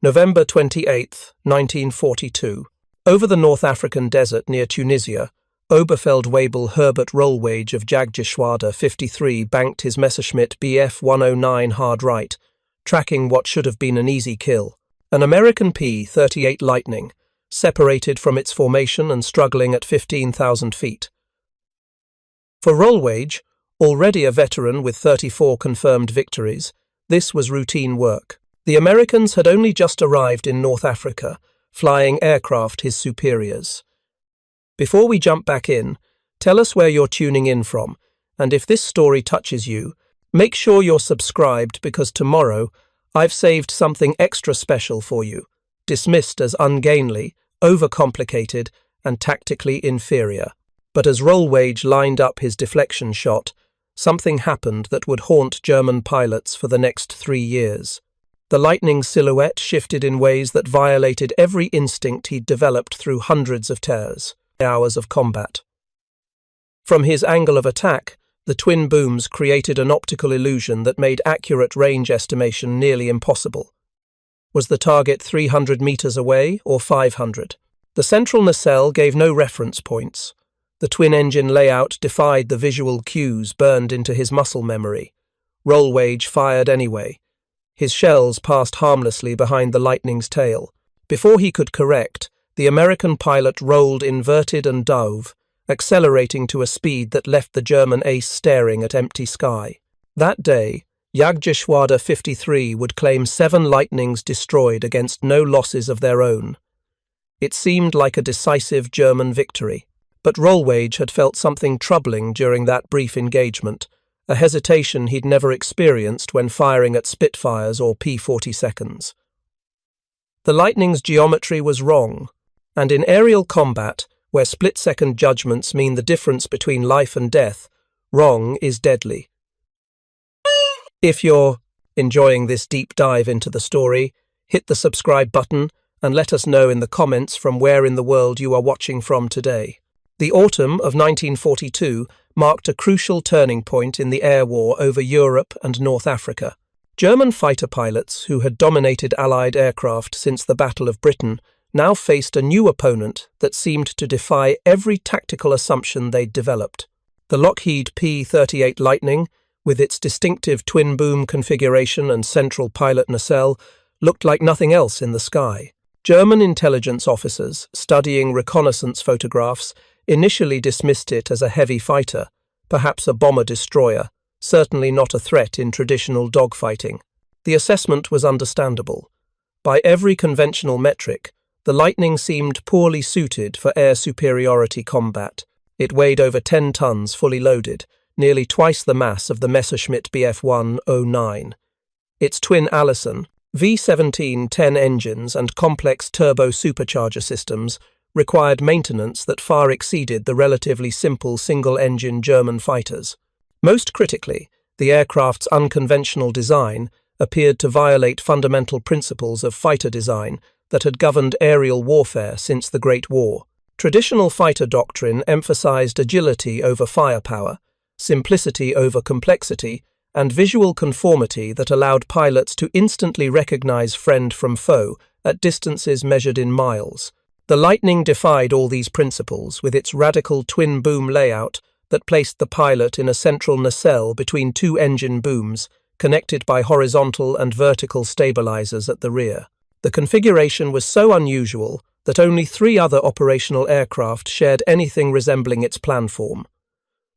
November 28, 1942. Over the North African desert near Tunisia, Oberfeldwebel Herbert Rollwage of Jagdgeschwader 53 banked his Messerschmitt Bf 109 hard right, tracking what should have been an easy kill. An American P-38 Lightning, separated from its formation and struggling at 15,000 feet. For Rollwage, already a veteran with 34 confirmed victories, this was routine work. The Americans had only just arrived in North Africa, flying aircraft his superiors. Before we jump back in, tell us where you're tuning in from, and if this story touches you, make sure you're subscribed because tomorrow I've saved something extra special for you, dismissed as ungainly, overcomplicated, and tactically inferior. But as Rollwage lined up his deflection shot, something happened that would haunt German pilots for the next 3 years. The Lightning's silhouette shifted in ways that violated every instinct he'd developed through hundreds of hours of combat. From his angle of attack, the twin booms created an optical illusion that made accurate range estimation nearly impossible. Was the target 300 meters away or 500? The central nacelle gave no reference points. The twin-engine layout defied the visual cues burned into his muscle memory. Rollwage fired anyway. His shells passed harmlessly behind the Lightning's tail. Before he could correct, the American pilot rolled inverted and dove, accelerating to a speed that left the German ace staring at empty sky. That day, Jagdgeschwader 53 would claim 7 Lightnings destroyed against no losses of their own. It seemed like a decisive German victory. But Rollwage had felt something troubling during that brief engagement, a hesitation he'd never experienced when firing at Spitfires or P-42s. The Lightning's geometry was wrong, and in aerial combat, where split-second judgments mean the difference between life and death, wrong is deadly. If you're enjoying this deep dive into the story, hit the subscribe button and let us know in the comments from where in the world you are watching from today. The autumn of 1942 marked a crucial turning point in the air war over Europe and North Africa. German fighter pilots, who had dominated Allied aircraft since the Battle of Britain, now faced a new opponent that seemed to defy every tactical assumption they'd developed. The Lockheed P-38 Lightning, with its distinctive twin-boom configuration and central pilot nacelle, looked like nothing else in the sky. German intelligence officers, studying reconnaissance photographs, initially dismissed it as a heavy fighter, perhaps a bomber-destroyer, certainly not a threat in traditional dogfighting. The assessment was understandable. By every conventional metric, the Lightning seemed poorly suited for air superiority combat. It weighed over 10 tons fully loaded, nearly twice the mass of the Messerschmitt Bf 109. Its twin Allison, V17 10 engines and complex turbo supercharger systems required maintenance that far exceeded the relatively simple single-engine German fighters. Most critically, the aircraft's unconventional design appeared to violate fundamental principles of fighter design that had governed aerial warfare since the Great War. Traditional fighter doctrine emphasized agility over firepower, simplicity over complexity, and visual conformity that allowed pilots to instantly recognize friend from foe at distances measured in miles. The Lightning defied all these principles with its radical twin-boom layout that placed the pilot in a central nacelle between 2 engine booms, connected by horizontal and vertical stabilizers at the rear. The configuration was so unusual that only 3 other operational aircraft shared anything resembling its planform.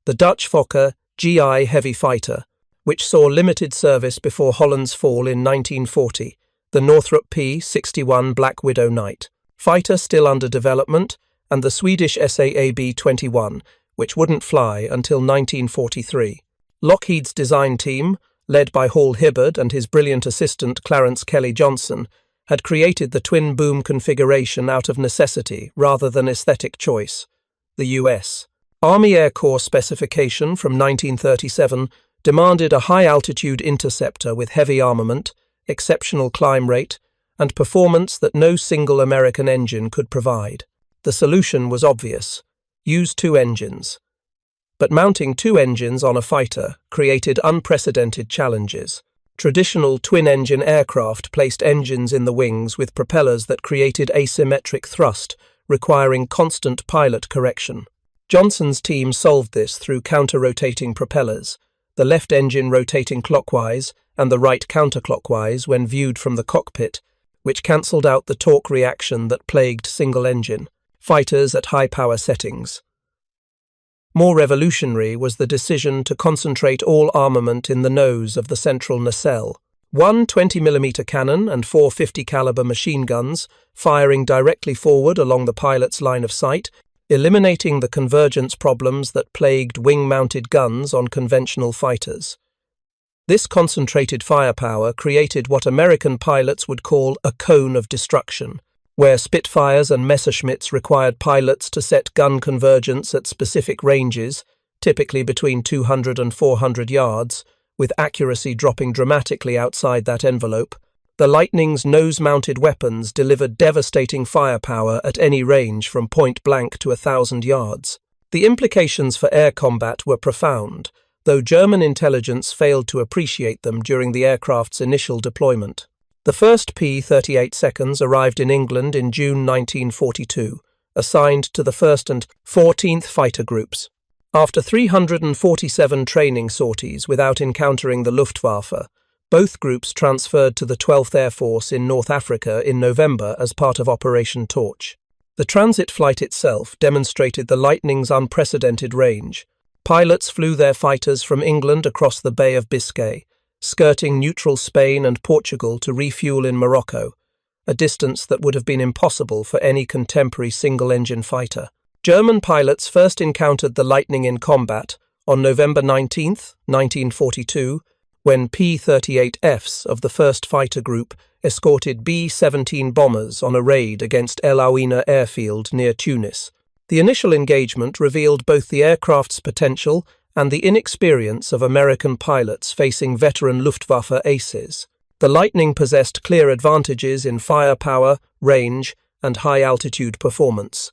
The Dutch Fokker GI heavy fighter, which saw limited service before Holland's fall in 1940, the Northrop P-61 Black Widow Knight fighter still under development, and the Swedish Saab-21, which wouldn't fly until 1943. Lockheed's design team, led by Hall Hibbard and his brilliant assistant Clarence Kelly Johnson, had created the twin-boom configuration out of necessity rather than aesthetic choice. The U.S. Army Air Corps specification from 1937 demanded a high-altitude interceptor with heavy armament, exceptional climb rate, and performance that no single American engine could provide. The solution was obvious: use 2 engines. But mounting 2 engines on a fighter created unprecedented challenges. Traditional twin-engine aircraft placed engines in the wings with propellers that created asymmetric thrust, requiring constant pilot correction. Johnson's team solved this through counter-rotating propellers, the left engine rotating clockwise and the right counterclockwise when viewed from the cockpit, which cancelled out the torque reaction that plagued single-engine fighters at high-power settings. More revolutionary was the decision to concentrate all armament in the nose of the central nacelle. One 20mm cannon and four 50-caliber machine guns, firing directly forward along the pilot's line of sight, eliminating the convergence problems that plagued wing-mounted guns on conventional fighters. This concentrated firepower created what American pilots would call a cone of destruction, where Spitfires and Messerschmitts required pilots to set gun convergence at specific ranges, typically between 200 and 400 yards, with accuracy dropping dramatically outside that envelope. The Lightning's nose-mounted weapons delivered devastating firepower at any range from point-blank to 1,000 yards. The implications for air combat were profound, though German intelligence failed to appreciate them during the aircraft's initial deployment. The first P-38 seconds arrived in England in June 1942, assigned to the 1st and 14th Fighter Groups. After 347 training sorties without encountering the Luftwaffe, both groups transferred to the 12th Air Force in North Africa in November as part of Operation Torch. The transit flight itself demonstrated the Lightning's unprecedented range. Pilots flew their fighters from England across the Bay of Biscay, skirting neutral Spain and Portugal to refuel in Morocco, a distance that would have been impossible for any contemporary single-engine fighter. German pilots first encountered the Lightning in combat on November 19, 1942, when P-38Fs of the 1st Fighter Group escorted B-17 bombers on a raid against El Aouina airfield near Tunis. The initial engagement revealed both the aircraft's potential and the inexperience of American pilots facing veteran Luftwaffe aces. The Lightning possessed clear advantages in firepower, range, and high-altitude performance.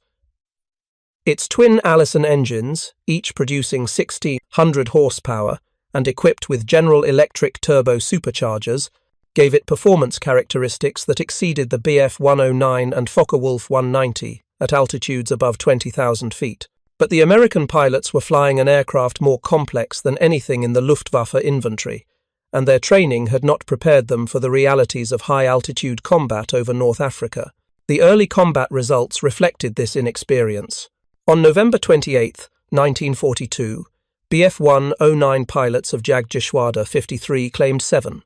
Its twin Allison engines, each producing 1,600 horsepower and equipped with General Electric turbo superchargers, gave it performance characteristics that exceeded the Bf-109 and Focke-Wulf 190 at altitudes above 20,000 feet. But the American pilots were flying an aircraft more complex than anything in the Luftwaffe inventory, and their training had not prepared them for the realities of high-altitude combat over North Africa. The early combat results reflected this inexperience. On November 28, 1942, Bf-109 pilots of Jagdgeschwader 53 claimed 7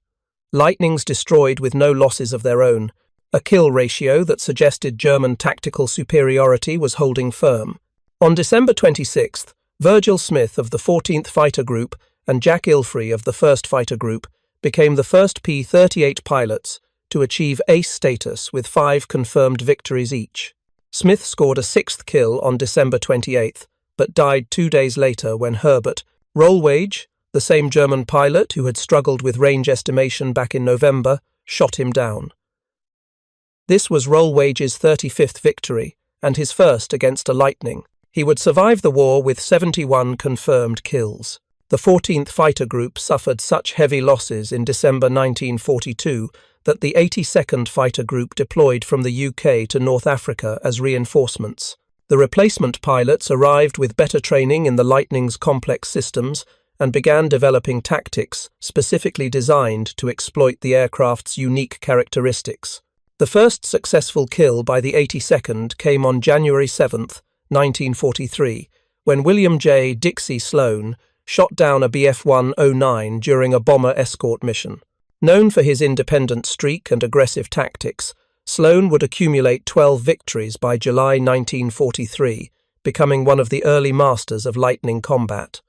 Lightnings destroyed with no losses of their own, a kill ratio that suggested German tactical superiority was holding firm. On December 26th, Virgil Smith of the 14th Fighter Group and Jack Ilfrey of the 1st Fighter Group became the first P-38 pilots to achieve ace status with 5 confirmed victories each. Smith scored a 6th kill on December 28th, but died 2 days later when Herbert Rollwage, the same German pilot who had struggled with range estimation back in November, shot him down. This was Rollwage's 35th victory and his first against a Lightning. He would survive the war with 71 confirmed kills. The 14th Fighter Group suffered such heavy losses in December 1942 that the 82nd Fighter Group deployed from the UK to North Africa as reinforcements. The replacement pilots arrived with better training in the Lightning's complex systems and began developing tactics specifically designed to exploit the aircraft's unique characteristics. The first successful kill by the 82nd came on January 7, 1943, when William J. Dixie Sloan shot down a Bf-109 during a bomber escort mission. Known for his independent streak and aggressive tactics, Sloan would accumulate 12 victories by July 1943, becoming one of the early masters of Lightning combat.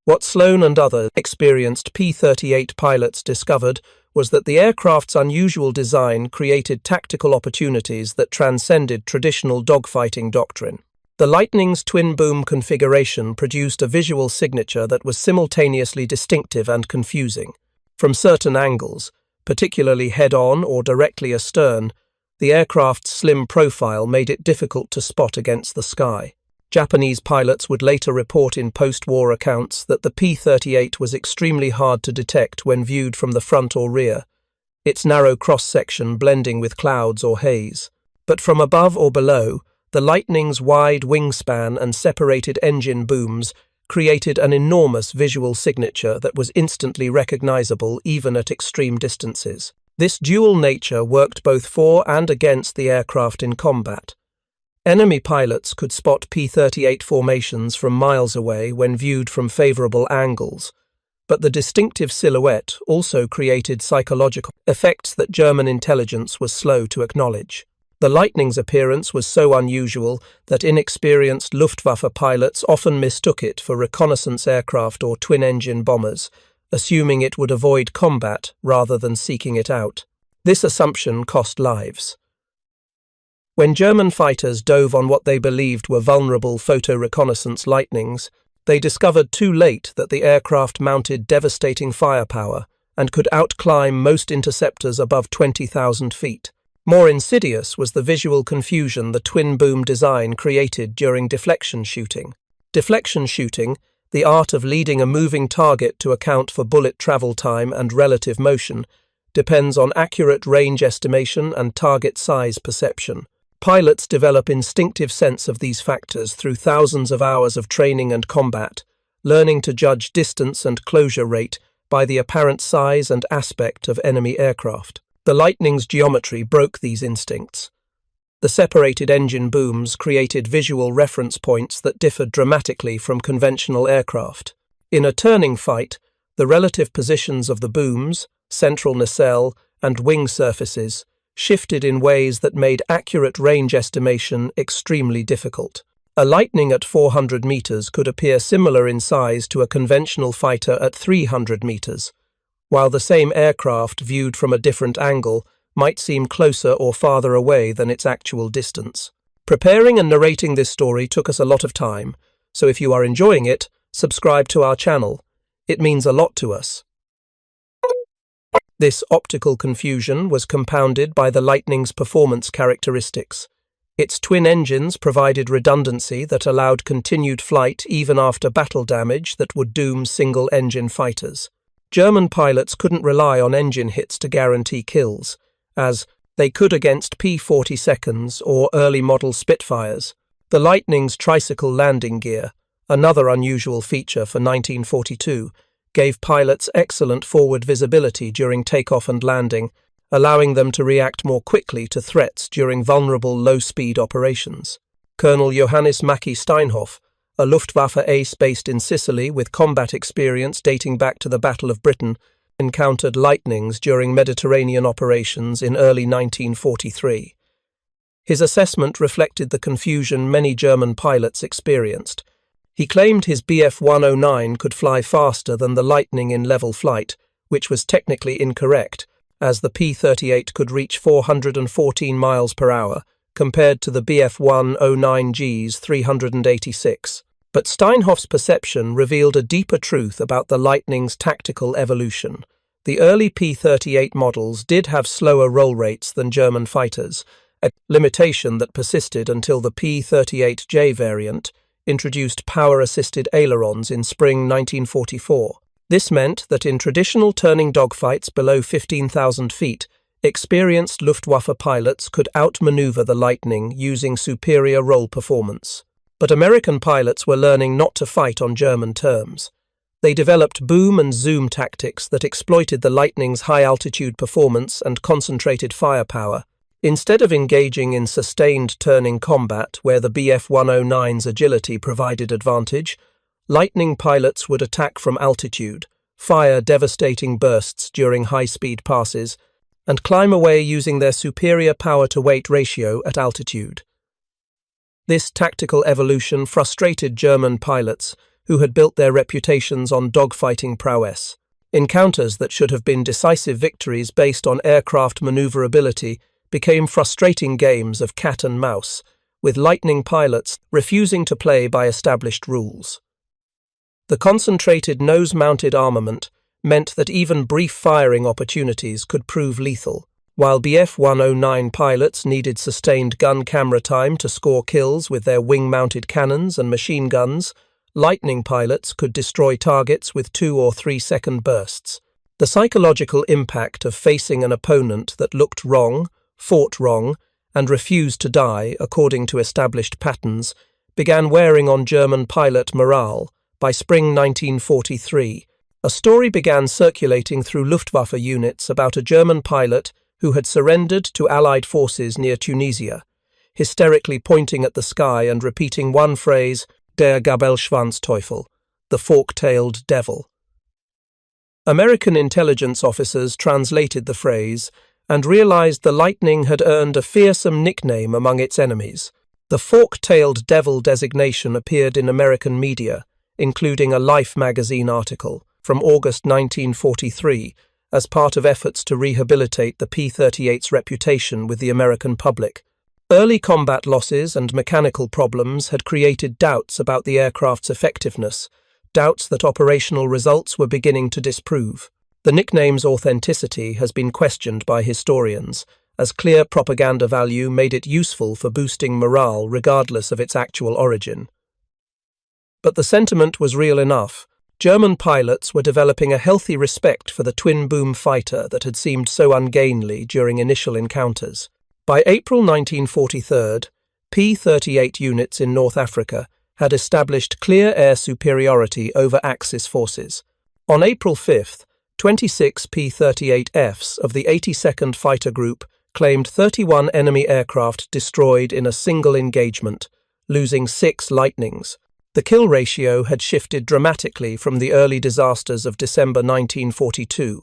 What Sloan and other experienced P-38 pilots discovered was that the aircraft's unusual design created tactical opportunities that transcended traditional dogfighting doctrine. The Lightning's twin-boom configuration produced a visual signature that was simultaneously distinctive and confusing. From certain angles, particularly head-on or directly astern, the aircraft's slim profile made it difficult to spot against the sky. Japanese pilots would later report in post-war accounts that the P-38 was extremely hard to detect when viewed from the front or rear, its narrow cross-section blending with clouds or haze. But from above or below, the Lightning's wide wingspan and separated engine booms created an enormous visual signature that was instantly recognizable even at extreme distances. This dual nature worked both for and against the aircraft in combat. Enemy pilots could spot P-38 formations from miles away when viewed from favorable angles, but the distinctive silhouette also created psychological effects that German intelligence was slow to acknowledge. The Lightning's appearance was so unusual that inexperienced Luftwaffe pilots often mistook it for reconnaissance aircraft or twin-engine bombers, assuming it would avoid combat rather than seeking it out. This assumption cost lives. When German fighters dove on what they believed were vulnerable photo-reconnaissance Lightnings, they discovered too late that the aircraft mounted devastating firepower and could outclimb most interceptors above 20,000 feet. More insidious was the visual confusion the twin-boom design created during deflection shooting. Deflection shooting, the art of leading a moving target to account for bullet travel time and relative motion, depends on accurate range estimation and target size perception. Pilots develop instinctive sense of these factors through thousands of hours of training and combat, learning to judge distance and closure rate by the apparent size and aspect of enemy aircraft. The Lightning's geometry broke these instincts. The separated engine booms created visual reference points that differed dramatically from conventional aircraft. In a turning fight, the relative positions of the booms, central nacelle, and wing surfaces shifted in ways that made accurate range estimation extremely difficult. A Lightning at 400 meters could appear similar in size to a conventional fighter at 300 meters, while the same aircraft viewed from a different angle might seem closer or farther away than its actual distance. Preparing and narrating this story took us a lot of time, so if you are enjoying it, subscribe to our channel. It means a lot to us. This optical confusion was compounded by the Lightning's performance characteristics. Its twin engines provided redundancy that allowed continued flight even after battle damage that would doom single-engine fighters. German pilots couldn't rely on engine hits to guarantee kills, as they could against P-42s or early-model Spitfires. The Lightning's tricycle landing gear, another unusual feature for 1942, gave pilots excellent forward visibility during takeoff and landing, allowing them to react more quickly to threats during vulnerable low-speed operations. Colonel Johannes Macky Steinhoff, a Luftwaffe ace based in Sicily with combat experience dating back to the Battle of Britain, encountered Lightnings during Mediterranean operations in early 1943. His assessment reflected the confusion many German pilots experienced. He claimed his Bf-109 could fly faster than the Lightning in level flight, which was technically incorrect, as the P-38 could reach 414 miles per hour, compared to the Bf-109G's 386. But Steinhoff's perception revealed a deeper truth about the Lightning's tactical evolution. The early P-38 models did have slower roll rates than German fighters, a limitation that persisted until the P-38J variant introduced power-assisted ailerons in spring 1944. This meant that in traditional turning dogfights below 15,000 feet, experienced Luftwaffe pilots could outmaneuver the Lightning using superior roll performance. But American pilots were learning not to fight on German terms. They developed boom and zoom tactics that exploited the Lightning's high-altitude performance and concentrated firepower. Instead of engaging in sustained turning combat where the Bf-109's agility provided advantage, Lightning pilots would attack from altitude, fire devastating bursts during high-speed passes, and climb away using their superior power-to-weight ratio at altitude. This tactical evolution frustrated German pilots who had built their reputations on dogfighting prowess. Encounters that should have been decisive victories based on aircraft maneuverability became frustrating games of cat and mouse, with Lightning pilots refusing to play by established rules. The concentrated nose-mounted armament meant that even brief firing opportunities could prove lethal. While Bf-109 pilots needed sustained gun camera time to score kills with their wing-mounted cannons and machine guns, Lightning pilots could destroy targets with 2 or 3 second bursts. The psychological impact of facing an opponent that looked wrong, fought wrong, and refused to die according to established patterns began wearing on German pilot morale. By spring 1943, a story began circulating through Luftwaffe units about a German pilot who had surrendered to Allied forces near Tunisia, hysterically pointing at the sky and repeating one phrase, Der Gabelschwanzteufel, the fork-tailed devil. American intelligence officers translated the phrase and realized the Lightning had earned a fearsome nickname among its enemies. The fork-tailed devil designation appeared in American media, including a Life magazine article from August 1943, as part of efforts to rehabilitate the P-38's reputation with the American public. Early combat losses and mechanical problems had created doubts about the aircraft's effectiveness, doubts that operational results were beginning to disprove. The nickname's authenticity has been questioned by historians, as clear propaganda value made it useful for boosting morale regardless of its actual origin. But the sentiment was real enough. German pilots were developing a healthy respect for the twin-boom fighter that had seemed so ungainly during initial encounters. By April 1943, P-38 units in North Africa had established clear air superiority over Axis forces. On April 5, 26 P-38Fs of the 82nd Fighter Group claimed 31 enemy aircraft destroyed in a single engagement, losing 6 Lightnings. The kill ratio had shifted dramatically from the early disasters of December 1942.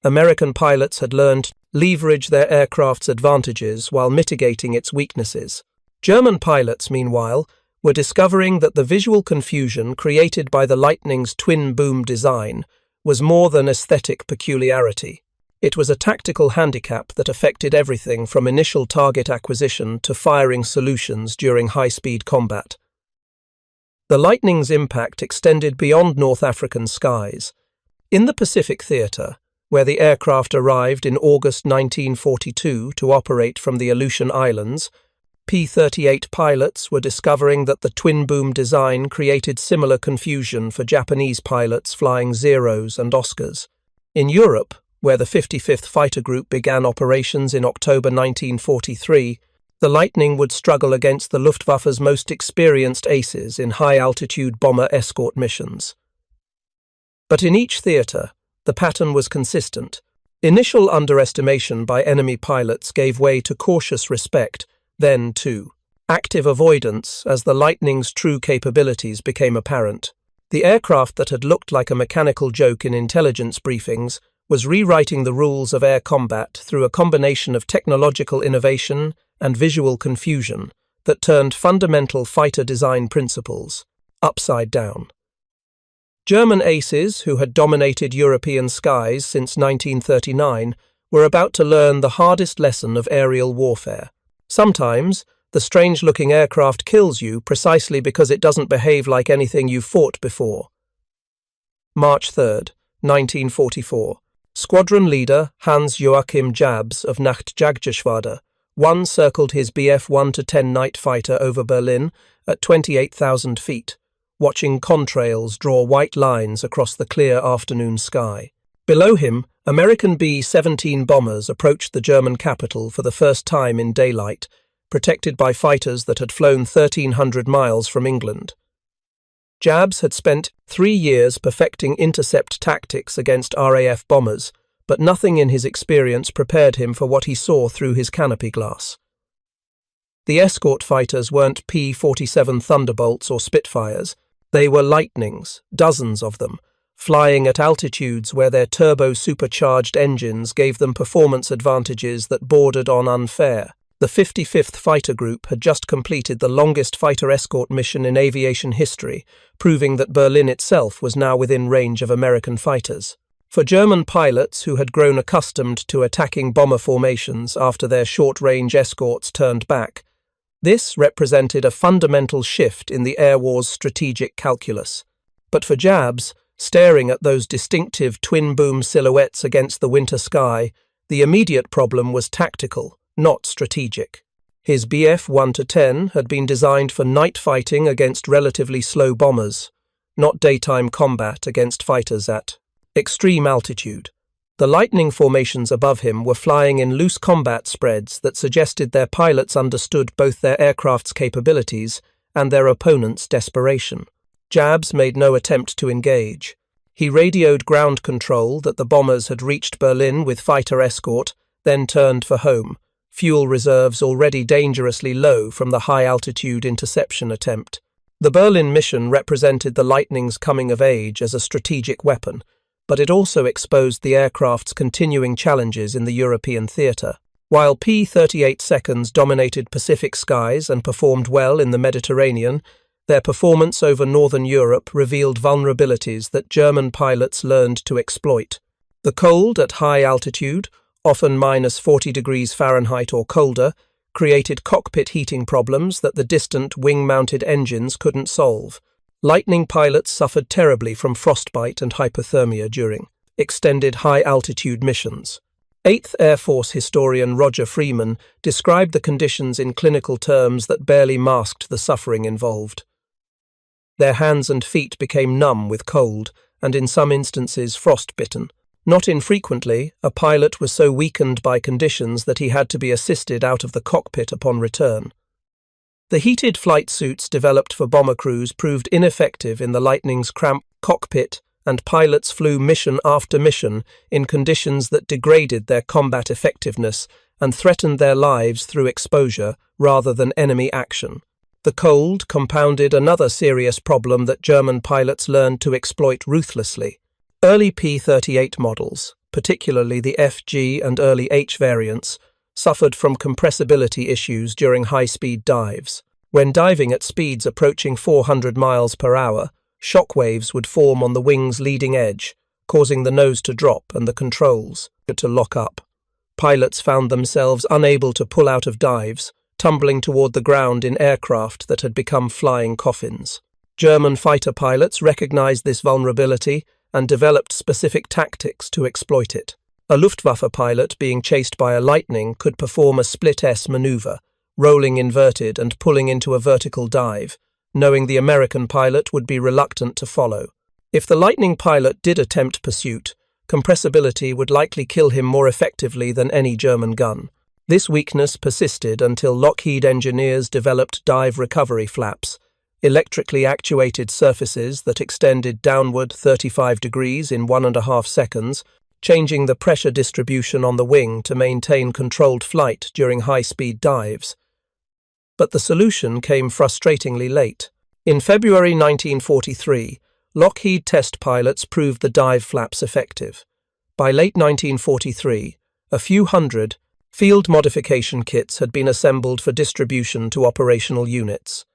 American pilots had learned to leverage their aircraft's advantages while mitigating its weaknesses. German pilots, meanwhile, were discovering that the visual confusion created by the Lightning's twin-boom design was more than aesthetic peculiarity. It was a tactical handicap that affected everything from initial target acquisition to firing solutions during high-speed combat. The Lightning's impact extended beyond North African skies. In the Pacific Theater, where the aircraft arrived in August 1942 to operate from the Aleutian Islands, P-38 pilots were discovering that the twin-boom design created similar confusion for Japanese pilots flying Zeros and Oscars. In Europe, where the 55th Fighter Group began operations in October 1943, the Lightning would struggle against the Luftwaffe's most experienced aces in high-altitude bomber escort missions. But in each theater, the pattern was consistent. Initial underestimation by enemy pilots gave way to cautious respect, then to active avoidance as the Lightning's true capabilities became apparent. The aircraft that had looked like a mechanical joke in intelligence briefings was rewriting the rules of air combat through a combination of technological innovation and visual confusion that turned fundamental fighter design principles upside down. German aces, who had dominated European skies since 1939, were about to learn the hardest lesson of aerial warfare. Sometimes, the strange-looking aircraft kills you precisely because it doesn't behave like anything you've fought before. March 3, 1944. Squadron leader Hans-Joachim Jabs of Nachtjagdgeschwader 1 circled his Bf-1-10 night fighter over Berlin at 28,000 feet, watching contrails draw white lines across the clear afternoon sky. Below him, American B-17 bombers approached the German capital for the first time in daylight, protected by fighters that had flown 1,300 miles from England. Jabs had spent 3 years perfecting intercept tactics against RAF bombers, but nothing in his experience prepared him for what he saw through his canopy glass. The escort fighters weren't P-47 Thunderbolts or Spitfires. They were Lightnings, dozens of them, flying at altitudes where their turbo-supercharged engines gave them performance advantages that bordered on unfair. The 55th Fighter Group had just completed the longest fighter escort mission in aviation history, proving that Berlin itself was now within range of American fighters. For German pilots who had grown accustomed to attacking bomber formations after their short-range escorts turned back, this represented a fundamental shift in the air war's strategic calculus. But for Jabs, staring at those distinctive twin-boom silhouettes against the winter sky, The immediate problem was tactical, not strategic. His Bf-1-10 had been designed for night fighting against relatively slow bombers, not daytime combat against fighters at extreme altitude. The lightning formations above him were flying in loose combat spreads that suggested their pilots understood both their aircraft's capabilities and their opponent's desperation. Jabs made no attempt to engage. He radioed ground control that the bombers had reached Berlin with fighter escort, then turned for home, fuel reserves already dangerously low from the high-altitude interception attempt. The Berlin mission represented the Lightning's coming of age as a strategic weapon, but it also exposed the aircraft's continuing challenges in the European theatre. While P-38 seconds dominated Pacific skies and performed well in the Mediterranean, their performance over Northern Europe revealed vulnerabilities that German pilots learned to exploit. The cold at high altitude, often -40 degrees Fahrenheit or colder, created cockpit heating problems that the distant wing-mounted engines couldn't solve. Lightning pilots suffered terribly from frostbite and hypothermia during extended high-altitude missions. 8th Air Force historian Roger Freeman described the conditions in clinical terms that barely masked the suffering involved. Their hands and feet became numb with cold, and in some instances frostbitten. Not infrequently, a pilot was so weakened by conditions that he had to be assisted out of the cockpit upon return. The heated flight suits developed for bomber crews proved ineffective in the Lightning's cramped cockpit, and pilots flew mission after mission in conditions that degraded their combat effectiveness and threatened their lives through exposure rather than enemy action. The cold compounded another serious problem that German pilots learned to exploit ruthlessly. Early P-38 models, particularly the FG and early H variants, suffered from compressibility issues during high-speed dives. When diving at speeds approaching 400 miles per hour, shock waves would form on the wing's leading edge, causing the nose to drop and the controls to lock up. Pilots found themselves unable to pull out of dives, tumbling toward the ground in aircraft that had become flying coffins. German fighter pilots recognized this vulnerability and developed specific tactics to exploit it. A Luftwaffe pilot being chased by a Lightning could perform a split-S maneuver, rolling inverted and pulling into a vertical dive, knowing the American pilot would be reluctant to follow. If the Lightning pilot did attempt pursuit, compressibility would likely kill him more effectively than any German gun. This weakness persisted until Lockheed engineers developed dive recovery flaps, electrically actuated surfaces that extended downward 35 degrees in 1.5 seconds, changing the pressure distribution on the wing to maintain controlled flight during high-speed dives. But the solution came frustratingly late. In February 1943, Lockheed test pilots proved the dive flaps effective. By late 1943, a few hundred field modification kits had been assembled for distribution to operational units.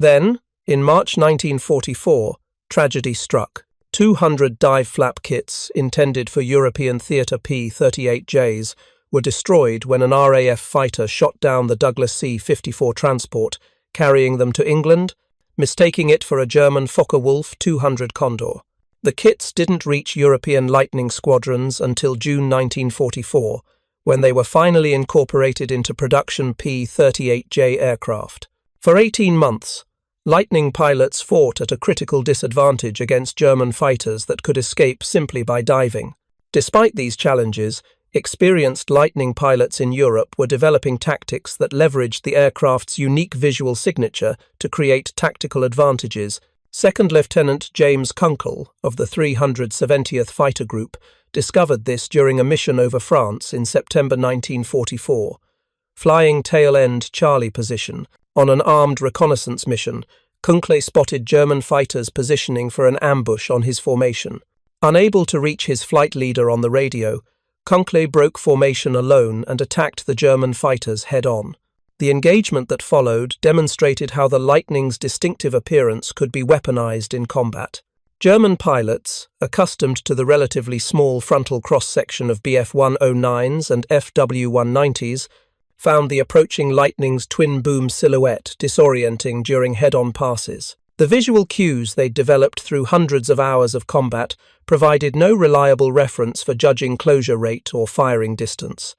Then, in March 1944, tragedy struck. 200 dive flap kits intended for European theatre P-38Js were destroyed when an RAF fighter shot down the Douglas C-54 transport, carrying them to England, mistaking it for a German Focke-Wulf 200 Condor. The kits didn't reach European Lightning squadrons until June 1944, when they were finally incorporated into production P-38J aircraft. For 18 months, Lightning pilots fought at a critical disadvantage against German fighters that could escape simply by diving. Despite these challenges, experienced Lightning pilots in Europe were developing tactics that leveraged the aircraft's unique visual signature to create tactical advantages. Second Lieutenant James Kunkel of the 370th Fighter Group discovered this during a mission over France in September 1944. Flying tail-end Charlie position, on an armed reconnaissance mission, Kunkel spotted German fighters positioning for an ambush on his formation. Unable to reach his flight leader on the radio, Kunkel broke formation alone and attacked the German fighters head-on. The engagement that followed demonstrated how the Lightning's distinctive appearance could be weaponized in combat. German pilots, accustomed to the relatively small frontal cross-section of Bf-109s and FW-190s, found the approaching Lightning's twin-boom silhouette disorienting during head-on passes. The visual cues they'd developed through hundreds of hours of combat provided no reliable reference for judging closure rate or firing distance.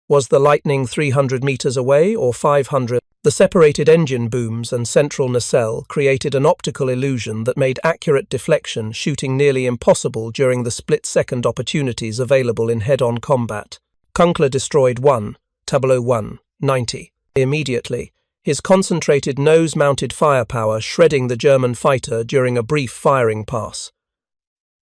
Was the Lightning 300 meters away or 500? The separated engine booms and central nacelle created an optical illusion that made accurate deflection shooting nearly impossible during the split-second opportunities available in head-on combat. Kunkel destroyed WWII 90 immediately, his concentrated nose-mounted firepower shredding the German fighter during a brief firing pass.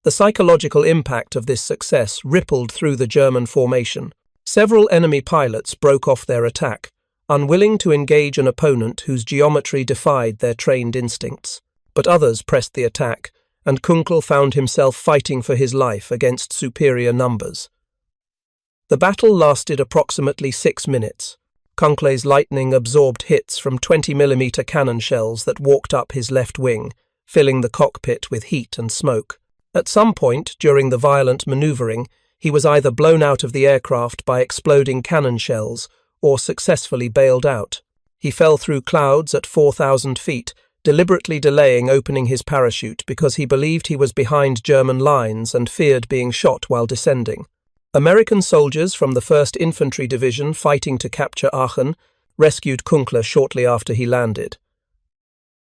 The psychological impact of this success rippled through the German formation. Several enemy pilots broke off their attack, unwilling to engage an opponent whose geometry defied their trained instincts. But others pressed the attack, and Kunkel found himself fighting for his life against superior numbers. The battle lasted approximately 6 minutes. Kunkel's Lightning absorbed hits from 20mm cannon shells that walked up his left wing, filling the cockpit with heat and smoke. At some point during the violent maneuvering, he was either blown out of the aircraft by exploding cannon shells or successfully bailed out. He fell through clouds at 4,000 feet, deliberately delaying opening his parachute because he believed he was behind German lines and feared being shot while descending. American soldiers from the 1st Infantry Division fighting to capture Aachen rescued Kunkel shortly after he landed.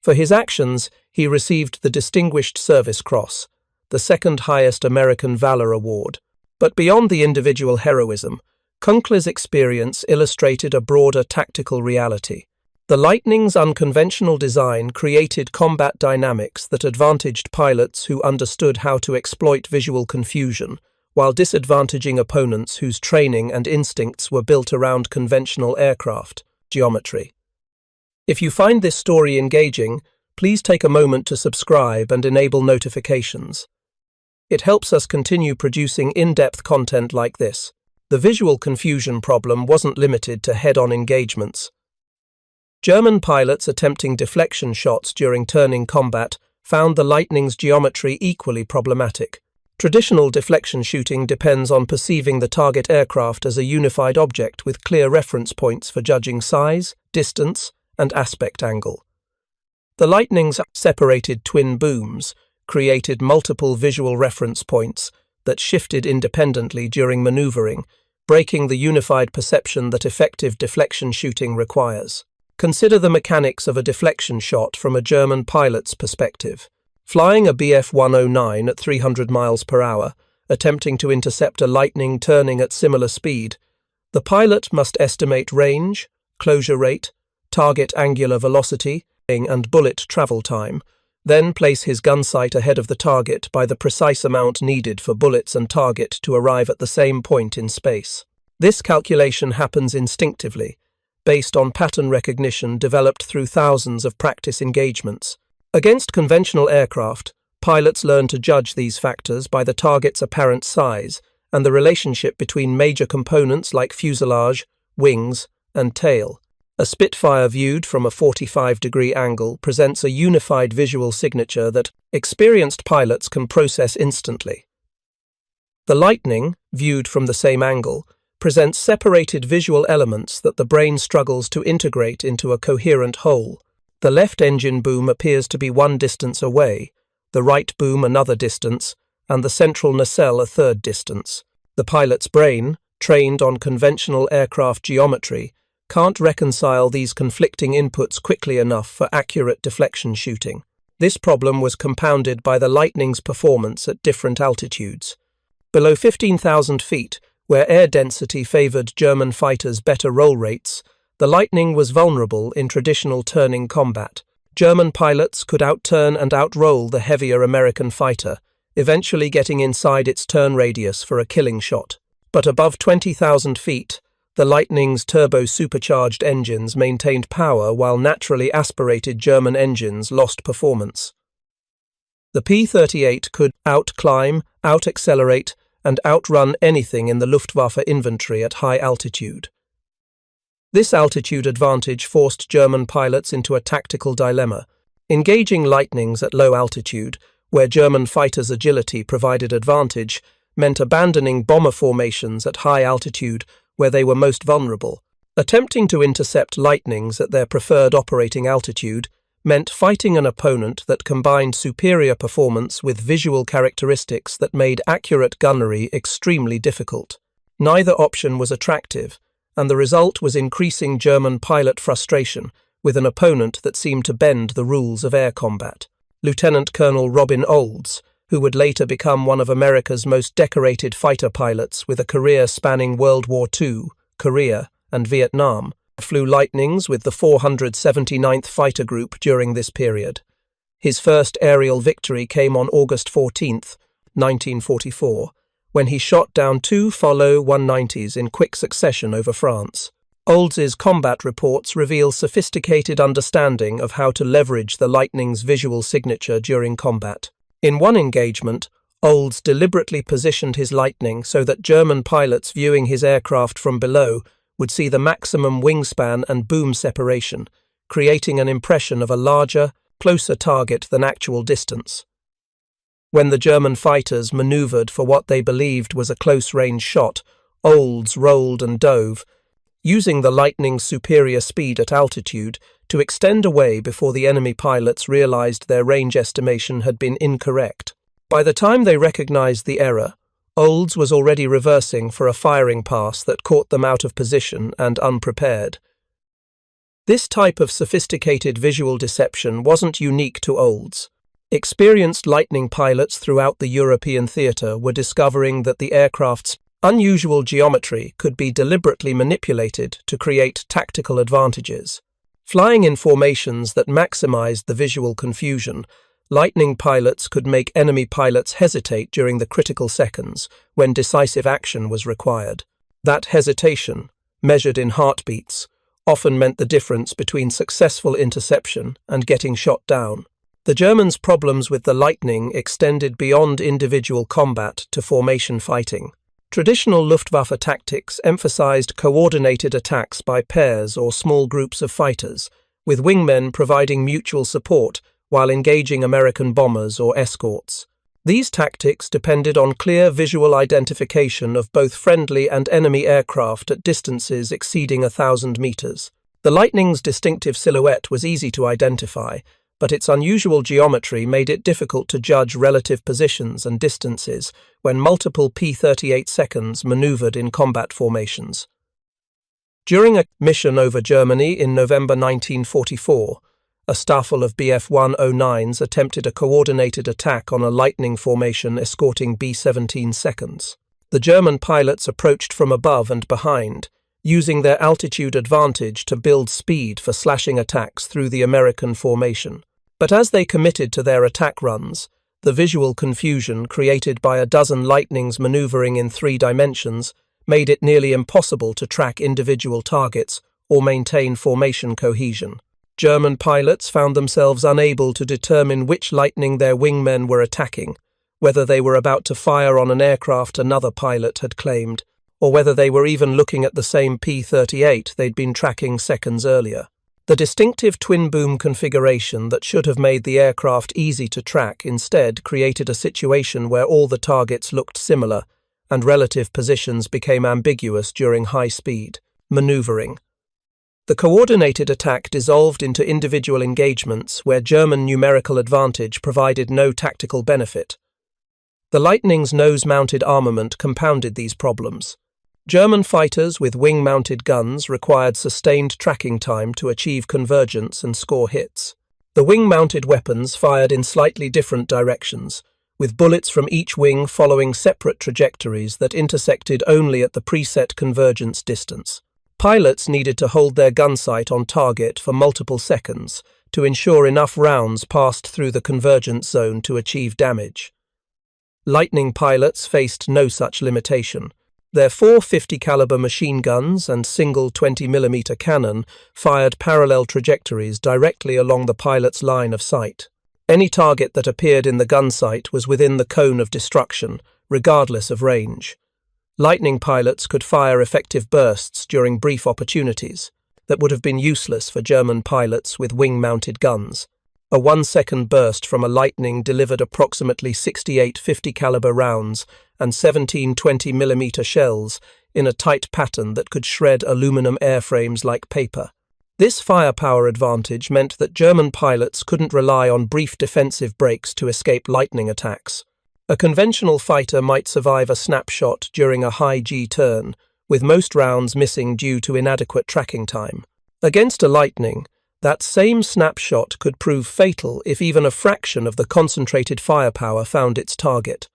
For his actions, he received the Distinguished Service Cross, the second highest American Valor Award. But beyond the individual heroism, Kunkel's experience illustrated a broader tactical reality. The Lightning's unconventional design created combat dynamics that advantaged pilots who understood how to exploit visual confusion, while disadvantaging opponents whose training and instincts were built around conventional aircraft geometry. If you find this story engaging, please take a moment to subscribe and enable notifications. It helps us continue producing in-depth content like this. The visual confusion problem wasn't limited to head-on engagements. German pilots attempting deflection shots during turning combat found the Lightning's geometry equally problematic. Traditional deflection shooting depends on perceiving the target aircraft as a unified object with clear reference points for judging size, distance, and aspect angle. The Lightning's separated twin booms created multiple visual reference points that shifted independently during maneuvering, breaking the unified perception that effective deflection shooting requires. Consider the mechanics of a deflection shot from a German pilot's perspective. Flying a Bf-109 at 300 miles per hour, attempting to intercept a Lightning turning at similar speed, the pilot must estimate range, closure rate, target angular velocity, and bullet travel time, then place his gun sight ahead of the target by the precise amount needed for bullets and target to arrive at the same point in space. This calculation happens instinctively, based on pattern recognition developed through thousands of practice engagements. Against conventional aircraft, pilots learn to judge these factors by the target's apparent size and the relationship between major components like fuselage, wings, and tail. A Spitfire viewed from a 45-degree angle presents a unified visual signature that experienced pilots can process instantly. The Lightning, viewed from the same angle, presents separated visual elements that the brain struggles to integrate into a coherent whole. The left engine boom appears to be one distance away, the right boom another distance, and the central nacelle a third distance. The pilot's brain, trained on conventional aircraft geometry, can't reconcile these conflicting inputs quickly enough for accurate deflection shooting. This problem was compounded by the Lightning's performance at different altitudes. Below 15,000 feet, where air density favored German fighters' better roll rates, the Lightning was vulnerable in traditional turning combat. German pilots could outturn and outroll the heavier American fighter, eventually getting inside its turn radius for a killing shot. But above 20,000 feet, the Lightning's turbo-supercharged engines maintained power while naturally aspirated German engines lost performance. The P-38 could outclimb, out-accelerate, and outrun anything in the Luftwaffe inventory at high altitude. This altitude advantage forced German pilots into a tactical dilemma. Engaging Lightnings at low altitude, where German fighters' agility provided advantage, meant abandoning bomber formations at high altitude where they were most vulnerable. Attempting to intercept Lightnings at their preferred operating altitude meant fighting an opponent that combined superior performance with visual characteristics that made accurate gunnery extremely difficult. Neither option was attractive, and the result was increasing German pilot frustration with an opponent that seemed to bend the rules of air combat. Lieutenant Colonel Robin Olds, who would later become one of America's most decorated fighter pilots with a career spanning World War II, Korea, and Vietnam, flew Lightnings with the 479th Fighter Group during this period. His first aerial victory came on August 14, 1944, when he shot down two Follow 190s in quick succession over France. Olds's combat reports reveal sophisticated understanding of how to leverage the Lightning's visual signature during combat. In one engagement, Olds deliberately positioned his Lightning so that German pilots viewing his aircraft from below would see the maximum wingspan and boom separation, creating an impression of a larger, closer target than actual distance. When the German fighters maneuvered for what they believed was a close-range shot, Olds rolled and dove, using the Lightning's superior speed at altitude to extend away before the enemy pilots realized their range estimation had been incorrect. By the time they recognized the error, Olds was already reversing for a firing pass that caught them out of position and unprepared. This type of sophisticated visual deception wasn't unique to Olds. Experienced Lightning pilots throughout the European theatre were discovering that the aircraft's unusual geometry could be deliberately manipulated to create tactical advantages. Flying in formations that maximized the visual confusion, Lightning pilots could make enemy pilots hesitate during the critical seconds when decisive action was required. That hesitation, measured in heartbeats, often meant the difference between successful interception and getting shot down. The Germans' problems with the Lightning extended beyond individual combat to formation fighting. Traditional Luftwaffe tactics emphasized coordinated attacks by pairs or small groups of fighters, with wingmen providing mutual support while engaging American bombers or escorts. These tactics depended on clear visual identification of both friendly and enemy aircraft at distances exceeding 1,000 meters. The Lightning's distinctive silhouette was easy to identify, but its unusual geometry made it difficult to judge relative positions and distances when multiple P-38 seconds maneuvered in combat formations. During a mission over Germany in November 1944, a staffel of Bf-109s attempted a coordinated attack on a Lightning formation escorting B-17 seconds. The German pilots approached from above and behind, using their altitude advantage to build speed for slashing attacks through the American formation. But as they committed to their attack runs, the visual confusion created by a dozen Lightnings maneuvering in 3 dimensions made it nearly impossible to track individual targets or maintain formation cohesion. German pilots found themselves unable to determine which Lightning their wingmen were attacking, whether they were about to fire on an aircraft another pilot had claimed, or whether they were even looking at the same P-38 they'd been tracking seconds earlier. The distinctive twin-boom configuration that should have made the aircraft easy to track instead created a situation where all the targets looked similar, and relative positions became ambiguous during high-speed maneuvering. The coordinated attack dissolved into individual engagements where German numerical advantage provided no tactical benefit. The Lightning's nose-mounted armament compounded these problems. German fighters with wing-mounted guns required sustained tracking time to achieve convergence and score hits. The wing-mounted weapons fired in slightly different directions, with bullets from each wing following separate trajectories that intersected only at the preset convergence distance. Pilots needed to hold their gun sight on target for multiple seconds to ensure enough rounds passed through the convergence zone to achieve damage. Lightning pilots faced no such limitation. Their 450 caliber machine guns and single 20mm cannon fired parallel trajectories directly along the pilot's line of sight. Any target that appeared in the gun sight was within the cone of destruction, regardless of range. Lightning pilots could fire effective bursts during brief opportunities that would have been useless for German pilots with wing-mounted guns. A 1-second burst from a Lightning delivered approximately 68 50 caliber rounds and 17 20mm shells in a tight pattern that could shred aluminum airframes like paper. This firepower advantage meant that German pilots couldn't rely on brief defensive breaks to escape lightning attacks. A conventional fighter might survive a snapshot during a high G turn, with most rounds missing due to inadequate tracking time. Against a lightning, that same snapshot could prove fatal if even a fraction of the concentrated firepower found its target.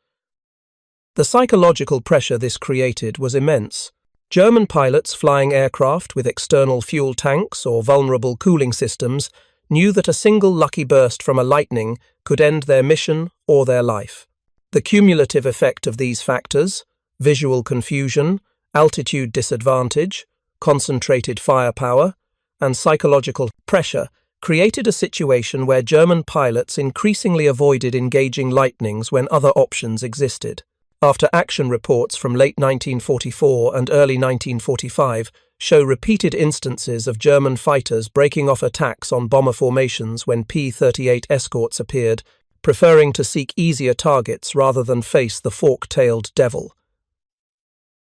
The psychological pressure this created was immense. German pilots flying aircraft with external fuel tanks or vulnerable cooling systems knew that a single lucky burst from a lightning could end their mission or their life. The cumulative effect of these factors, visual confusion, altitude disadvantage, concentrated firepower, and psychological pressure, created a situation where German pilots increasingly avoided engaging lightnings when other options existed. After action reports from late 1944 and early 1945 show repeated instances of German fighters breaking off attacks on bomber formations when P-38 escorts appeared, preferring to seek easier targets rather than face the fork-tailed devil.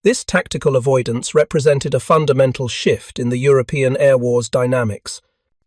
This tactical avoidance represented a fundamental shift in the European air war's dynamics.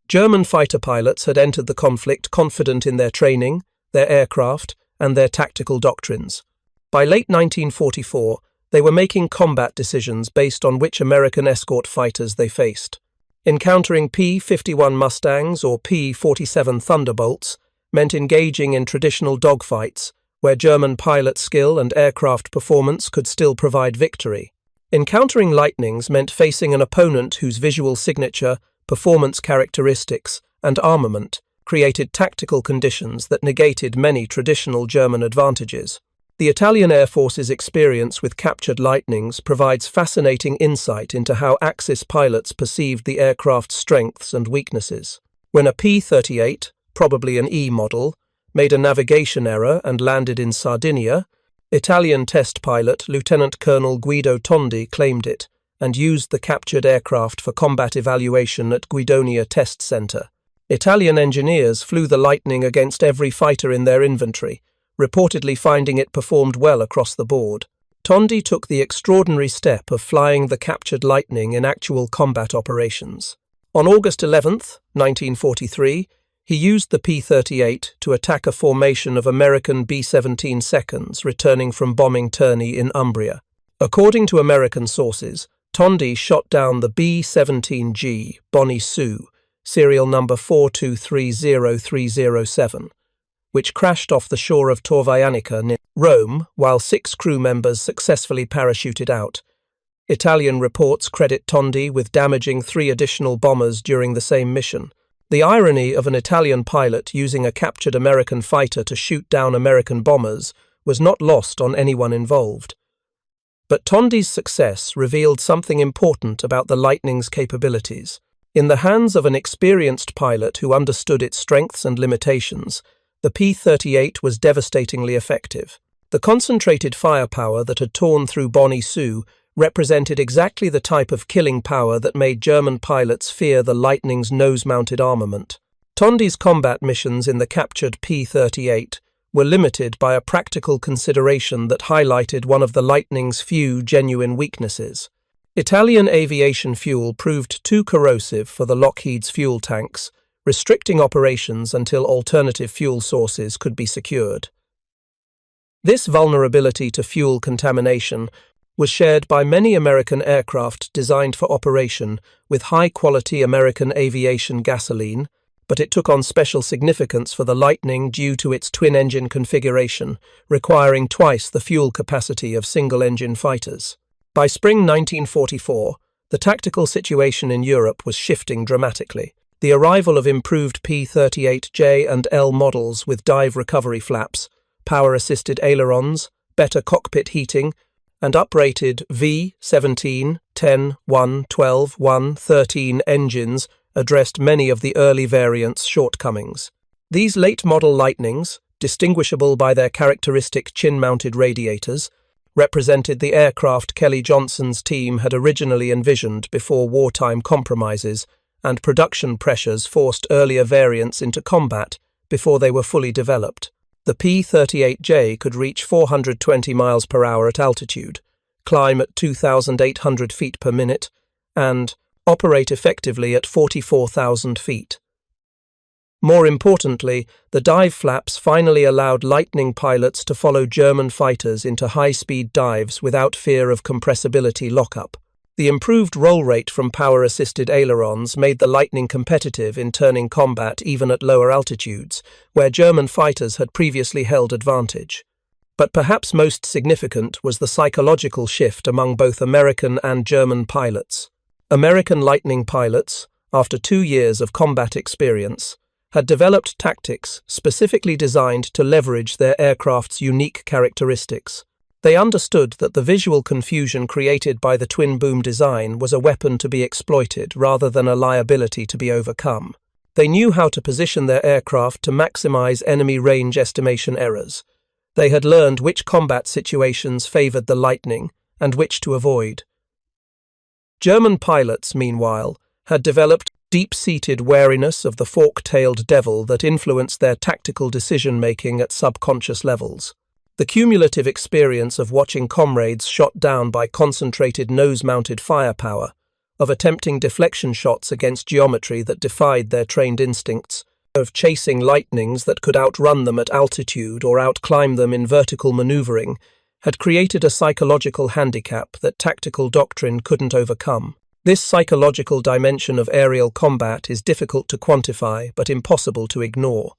German fighter pilots had entered the conflict confident in their training, their aircraft, and their tactical doctrines. By late 1944, they were making combat decisions based on which American escort fighters they faced. Encountering P-51 Mustangs or P-47 Thunderbolts meant engaging in traditional dogfights, where German pilot skill and aircraft performance could still provide victory. Encountering lightnings meant facing an opponent whose visual signature, performance characteristics, and armament created tactical conditions that negated many traditional German advantages. The Italian Air Force's experience with captured lightnings provides fascinating insight into how Axis pilots perceived the aircraft's strengths and weaknesses. When a P-38, probably an E model, made a navigation error and landed in Sardinia, Italian test pilot Lieutenant Colonel Guido Tondi claimed it and used the captured aircraft for combat evaluation at Guidonia Test Center. Italian engineers flew the Lightning against every fighter in their inventory, reportedly finding it performed well across the board. Tondi took the extraordinary step of flying the captured Lightning in actual combat operations. On August 11, 1943, he used the P-38 to attack a formation of American B-17 seconds returning from bombing tourney in Umbria. According to American sources, Tondi shot down the B-17G Bonnie Sue, serial number 4230307, which crashed off the shore of Tor Vaianica near Rome while 6 crew members successfully parachuted out. Italian reports credit Tondi with damaging 3 additional bombers during the same mission. The irony of an Italian pilot using a captured American fighter to shoot down American bombers was not lost on anyone involved. But Tondi's success revealed something important about the Lightning's capabilities. In the hands of an experienced pilot who understood its strengths and limitations, the P-38 was devastatingly effective. The concentrated firepower that had torn through Bonnie Sue represented exactly the type of killing power that made German pilots fear the Lightning's nose-mounted armament. Tondi's combat missions in the captured P-38 were limited by a practical consideration that highlighted one of the Lightning's few genuine weaknesses. Italian aviation fuel proved too corrosive for the Lockheed's fuel tanks, restricting operations until alternative fuel sources could be secured. This vulnerability to fuel contamination was shared by many American aircraft designed for operation with high-quality American aviation gasoline, but it took on special significance for the Lightning due to its twin-engine configuration, requiring twice the fuel capacity of single-engine fighters. By spring 1944, the tactical situation in Europe was shifting dramatically. The arrival of improved P-38J and L models with dive recovery flaps, power-assisted ailerons, better cockpit heating, and uprated V-17, 10, 1, 12, 1, 13 engines addressed many of the early variants' shortcomings. These late-model Lightnings, distinguishable by their characteristic chin-mounted radiators, represented the aircraft Kelly Johnson's team had originally envisioned before wartime compromises and production pressures forced earlier variants into combat before they were fully developed. The P-38J could reach 420 miles per hour at altitude, climb at 2,800 feet per minute, and, operate effectively at 44,000 feet. More importantly, the dive flaps finally allowed Lightning pilots to follow German fighters into high-speed dives without fear of compressibility lockup. The improved roll rate from power-assisted ailerons made the Lightning competitive in turning combat even at lower altitudes, where German fighters had previously held advantage. But perhaps most significant was the psychological shift among both American and German pilots. American Lightning pilots, after 2 years of combat experience, had developed tactics specifically designed to leverage their aircraft's unique characteristics. They understood that the visual confusion created by the twin-boom design was a weapon to be exploited rather than a liability to be overcome. They knew how to position their aircraft to maximize enemy range estimation errors. They had learned which combat situations favored the Lightning and which to avoid. German pilots, meanwhile, had developed deep-seated wariness of the fork-tailed devil that influenced their tactical decision-making at subconscious levels. The cumulative experience of watching comrades shot down by concentrated nose-mounted firepower, of attempting deflection shots against geometry that defied their trained instincts, of chasing lightnings that could outrun them at altitude or outclimb them in vertical maneuvering, had created a psychological handicap that tactical doctrine couldn't overcome. This psychological dimension of aerial combat is difficult to quantify but impossible to ignore.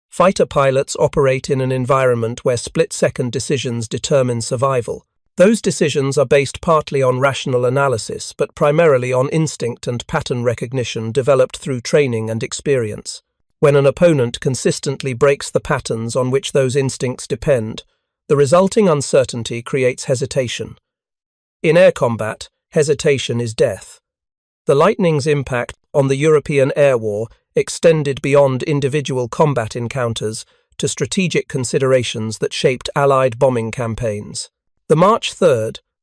Fighter pilots operate in an environment where split-second decisions determine survival. Those decisions are based partly on rational analysis but primarily on instinct and pattern recognition developed through training and experience. When an opponent consistently breaks the patterns on which those instincts depend, the resulting uncertainty creates hesitation. In air combat, hesitation is death. The Lightning's impact on the European air war extended beyond individual combat encounters to strategic considerations that shaped Allied bombing campaigns. The March 3,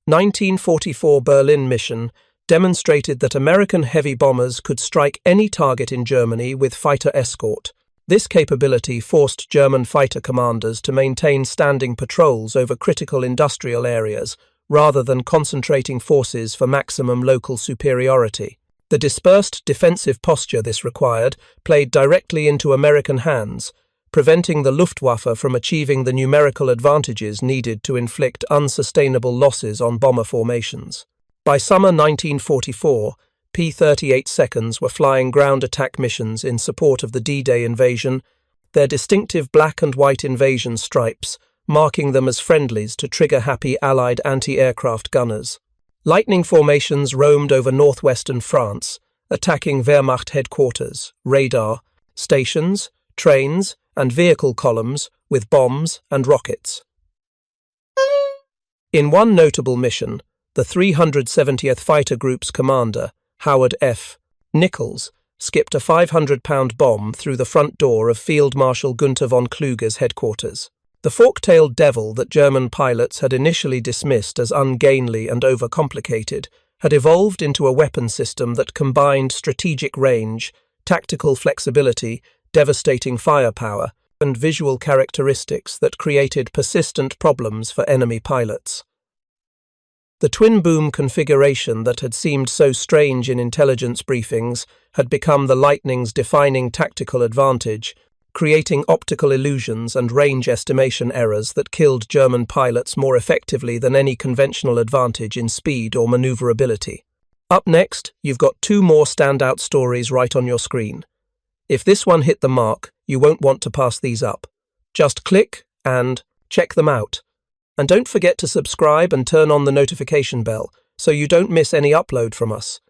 1944 Berlin mission demonstrated that American heavy bombers could strike any target in Germany with fighter escort. This capability forced German fighter commanders to maintain standing patrols over critical industrial areas rather than concentrating forces for maximum local superiority. The dispersed defensive posture this required played directly into American hands, preventing the Luftwaffe from achieving the numerical advantages needed to inflict unsustainable losses on bomber formations. By summer 1944, P-38 seconds were flying ground attack missions in support of the D-Day invasion, their distinctive black and white invasion stripes marking them as friendlies to trigger-happy Allied anti-aircraft gunners. Lightning formations roamed over northwestern France, attacking Wehrmacht headquarters, radar, stations, trains, and vehicle columns with bombs and rockets. In one notable mission, the 370th Fighter Group's commander, Howard F. Nichols, skipped a 500-pound bomb through the front door of Field Marshal Gunther von Kluge's headquarters. The fork-tailed devil that German pilots had initially dismissed as ungainly and overcomplicated had evolved into a weapon system that combined strategic range, tactical flexibility, devastating firepower, and visual characteristics that created persistent problems for enemy pilots. The twin-boom configuration that had seemed so strange in intelligence briefings had become the Lightning's defining tactical advantage, creating optical illusions and range estimation errors that killed German pilots more effectively than any conventional advantage in speed or maneuverability. Up next, you've got 2 more standout stories right on your screen. If this one hit the mark, you won't want to pass these up. Just click and check them out. And don't forget to subscribe and turn on the notification bell so you don't miss any upload from us.